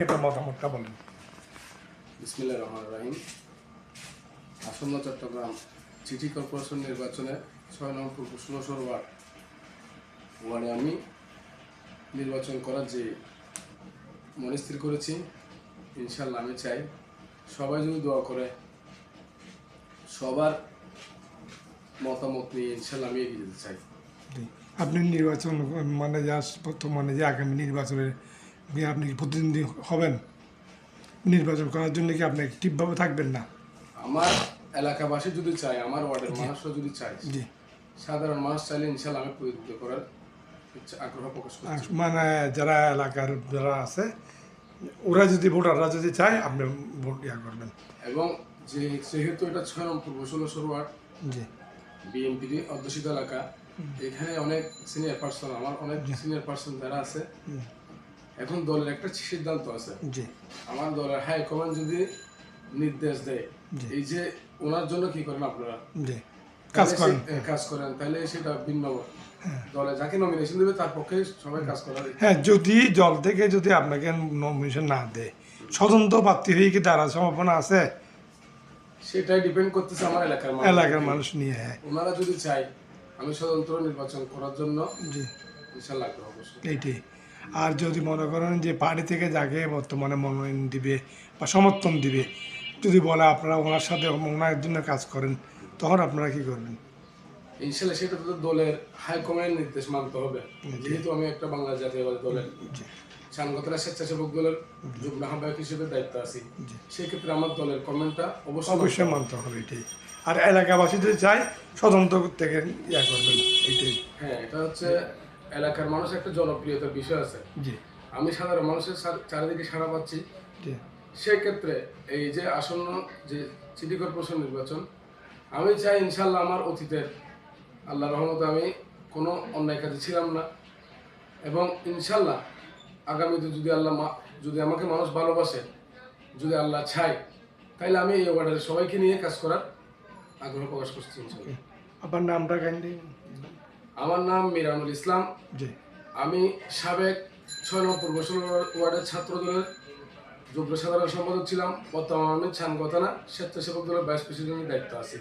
এটা মতামতটা বলেন। বিসমিল্লাহির রহমানির রহিম। আসন্ন চট্টগ্রাম সিটি কর্পোরেশন নির্বাচনে ৬ নং পূর্ব ১৬ ওয়ার্ডে আমি নির্বাচন করার যে মনস্থির করেছি, ইনশাল্লাহ আমি চাই সবাই যদি দোয়া করে, সবার মতামত নিয়ে ইনশাল্লাহ আমি এগিয়ে যেতে চাই। আপনি নির্বাচন মানে যে বর্তমানে যে আগামী নির্বাচনের আপনি কি প্রতিদ্বন্দ্বী হবেন? নির্বাচন করার জন্য কি আপনি ঠিকভাবে থাকবেন না? আমার এলাকাবাসী যদি চায়, আমার ওয়ার্ডের মানুষরা যদি চায়, জি, সাধারণ মানুষ চাইলে ইনশাল্লাহ আমি প্রতিদ্বন্দ্বিতা করার আগ্রহ প্রকাশ করছি। মানে যারা এলাকার যারা আছে ওরা যদি ভোটাররা যদি চায় আপনি ভোট করবেন। এবং যেহেতু এটা ৬ নং পূর্ব ১৬ ওয়ার্ড জি, বিএনপির অধ্যুষিত এলাকা, এখানে অনেক সিনিয়র পার্সন, আমার অনেক সিনিয়র পার্সন যারা আছে, এখন দলের একটা সিদ্ধান্ত আছে। জি, আমার দলের হাইকমান্ড যদি নির্দেশ দেয়, এই যে ওনার জন্য কি করেন আপনারা, জি, কাজ করেন, তাহলে সেটা ভিন্ন দলে যাকে নমিনেশন দেবে তার পক্ষে সবাই কাজ করার। হ্যাঁ, যদি দল থেকে যদি আপনাকে নমিনেশন না দেয়, স্বতন্ত্র প্রার্থী হয়ে কি তারা সম্ভাবনা আছে? সেটাই ডিপেন্ড করতেছে আমার এলাকার মানুষ নিয়ে। হ্যাঁ, ওনারা যদি চাই আমি স্বতন্ত্র নির্বাচন করার জন্য, জি, ইনশাল্লাহ আগ্রহ অবশ্যই। এইটাই। আর যদি মনে করেন যে পার্টি থেকে যাকে বর্তমানে মনোনয়ন দিবে বা সমর্থন দিবে, যদি বলে আপনারা ওনার সাথে ওনার জন্য কাজ করেন, তখন আপনারা কি করবেন? ইনশাল্লাহ সেটা তো দলের হাইকমান্ডের নির্দেশ মানতে হবে। যেহেতু আমি একটা বাংলা জাতীয়তাবাদী দলের সাংগঠনিক স্বেচ্ছাসেবক দলের যুগ্ম আহ্বায়ক হিসেবে দায়িত্ব আছি, সেক্ষেত্রে আমার দলের কমেন্টটা অবশ্যই মানতে হবে এটাই। আর এলাকাবাসী যদি চায় স্বতন্ত্র থেকে করবেন, এইটাই। হ্যাঁ, এটা হচ্ছে এলাকার মানুষ একটা জনপ্রিয়তার বিষয় আছে। জি, আমি সাধারণ মানুষের চারিদিকে সাড়া পাচ্ছি। জি, সেক্ষেত্রে এই যে আসন্ন যে সিটি কর্পোরেশন নির্বাচন, আমি চাই ইনশাল্লাহ আমার অতীতের আল্লাহ রহমতে আমি কোনো অন্যায় কাজে ছিলাম না, এবং ইনশাল্লাহ আগামীতে যদি আমাকে মানুষ ভালোবাসে, যদি আল্লাহ চায়, তাইলে আমি এই ওয়ার্ডের সবাইকে নিয়ে কাজ করার আগ্রহ প্রকাশ করছি ইনশাল্লাহ। আপনার নামটা কাইন্ডলি। আমার নাম মিরানুল ইসলাম। জি, আমি সাবেক ৬ নং পূর্ব ১৬ ওয়ার্ডের ছাত্র দলের যুগ্ম সাধারণ সম্পাদক ছিলাম। বর্তমানে আমি ছানগতানা স্বেচ্ছাসেবক দলের ভাইস প্রেসিডেন্টের দায়িত্ব আছি।